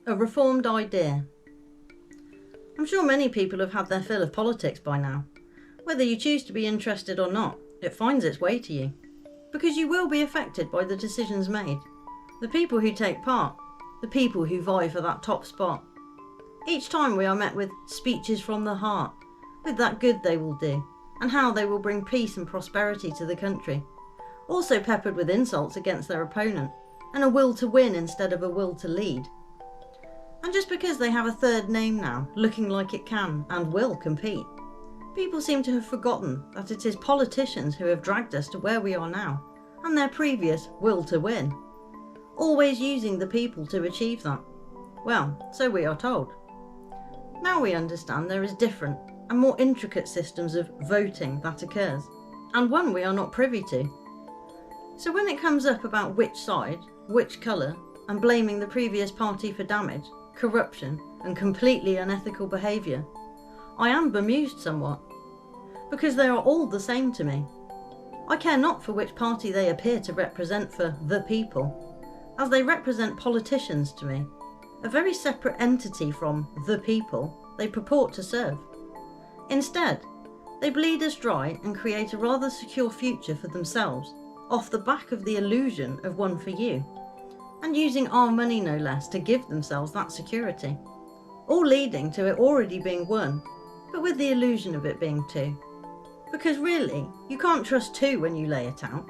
A reformed idea. I'm sure many people have had their fill of politics by now. Whether you choose to be interested or not, it finds its way to you. Because you will be affected by the decisions made. The people who take part, the people who vie for that top spot. Each time we are met with speeches from the heart, with that good they will do, and how they will bring peace and prosperity to the country. Also peppered with insults against their opponent, and a will to win instead of a will to lead. And just because they have a third name now, looking like it can and will compete, people seem to have forgotten that it is politicians who have dragged us to where we are now, and their previous will to win. Always using the people to achieve that. Well, so we are told. Now we understand there is different and more intricate systems of voting that occurs, and one we are not privy to. So when it comes up about which side, which colour, and blaming the previous party for damage, corruption and completely unethical behaviour, I am bemused somewhat, because they are all the same to me. I care not for which party they appear to represent for the people, as they represent politicians to me, a very separate entity from the people they purport to serve. Instead, they bleed us dry and create a rather secure future for themselves, off the back of the illusion of one for you, and using our money no less to give themselves that security, all leading to it already being won, but with the illusion of it being two. Because really, you can't trust two when you lay it out,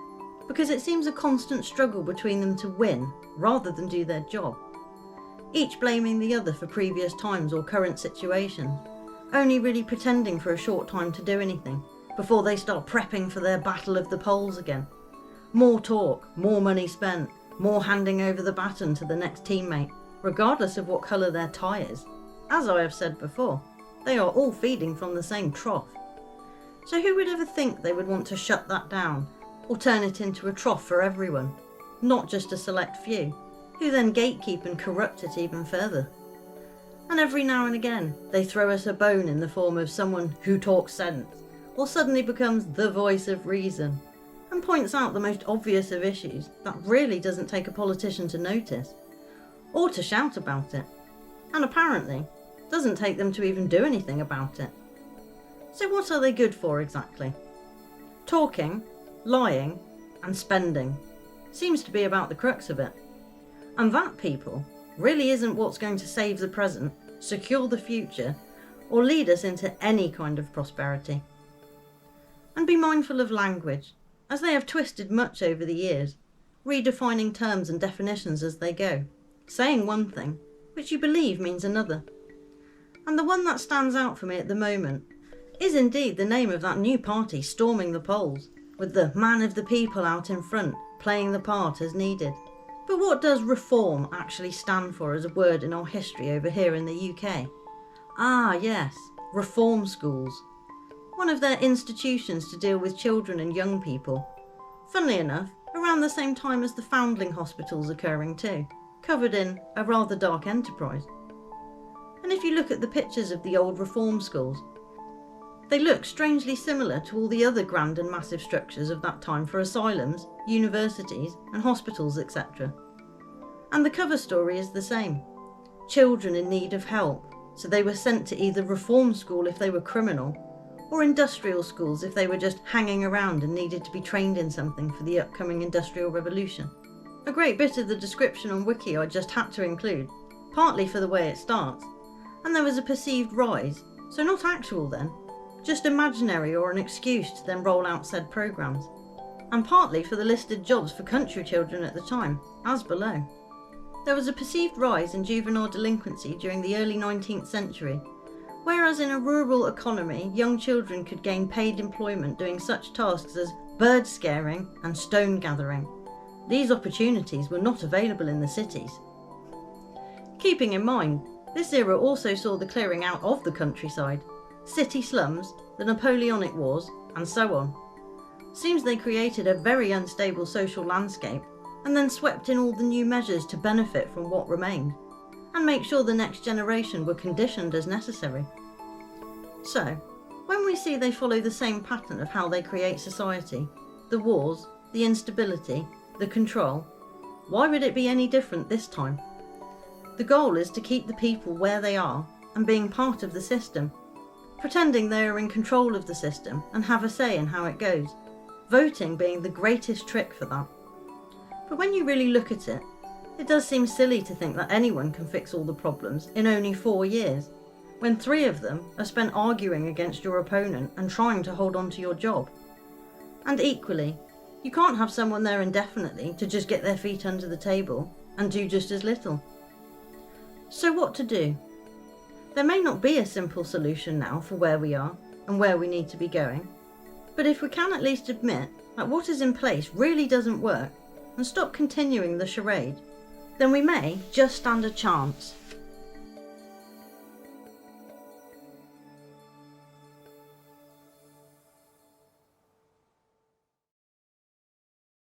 because it seems a constant struggle between them to win rather than do their job, each blaming the other for previous times or current situations, only really pretending for a short time to do anything before they start prepping for their battle of the polls again. More talk, more money spent, more handing over the baton to the next teammate, regardless of what colour their tie is. As I have said before, they are all feeding from the same trough. So who would ever think they would want to shut that down, or turn it into a trough for everyone, not just a select few, who then gatekeep and corrupt it even further? And every now and again, they throw us a bone in the form of someone who talks sense, or suddenly becomes the voice of reason, and points out the most obvious of issues that really doesn't take a politician to notice, or to shout about it, and apparently doesn't take them to even do anything about it. So what are they good for exactly? Talking, lying, and spending seems to be about the crux of it. And that, people, really isn't what's going to save the present, secure the future, or lead us into any kind of prosperity. And be mindful of language, as they have twisted much over the years, redefining terms and definitions as they go, saying one thing, which you believe means another. And the one that stands out for me at the moment is indeed the name of that new party storming the polls, with the man of the people out in front, playing the part as needed. But what does reform actually stand for as a word in our history over here in the UK? Ah yes, reform schools. One of their institutions to deal with children and young people. Funnily enough, around the same time as the foundling hospitals occurring too, covered in a rather dark enterprise. And if you look at the pictures of the old reform schools, they look strangely similar to all the other grand and massive structures of that time for asylums, universities and hospitals, etc. And the cover story is the same. Children in need of help, so they were sent to either reform school if they were criminal, or industrial schools if they were just hanging around and needed to be trained in something for the upcoming industrial revolution. A great bit of the description on Wiki I just had to include, partly for the way it starts, and there was a perceived rise, so not actual then, just imaginary or an excuse to then roll out said programmes, and partly for the listed jobs for country children at the time, as below. There was a perceived rise in juvenile delinquency during the early 19th century, whereas in a rural economy young children could gain paid employment doing such tasks as bird scaring and stone gathering. These opportunities were not available in the cities. Keeping in mind, this era also saw the clearing out of the countryside, city slums, the Napoleonic Wars, and so on. Seems they created a very unstable social landscape and then swept in all the new measures to benefit from what remained, and make sure the next generation were conditioned as necessary. So, when we see they follow the same pattern of how they create society, the wars, the instability, the control, why would it be any different this time? The goal is to keep the people where they are and being part of the system, pretending they are in control of the system and have a say in how it goes, voting being the greatest trick for that. But when you really look at it, it does seem silly to think that anyone can fix all the problems in only 4 years, when 3 of them are spent arguing against your opponent and trying to hold on to your job. And equally, you can't have someone there indefinitely to just get their feet under the table and do just as little. So what to do? There may not be a simple solution now for where we are and where we need to be going, but if we can at least admit that what is in place really doesn't work and stop continuing the charade, then we may just stand a chance.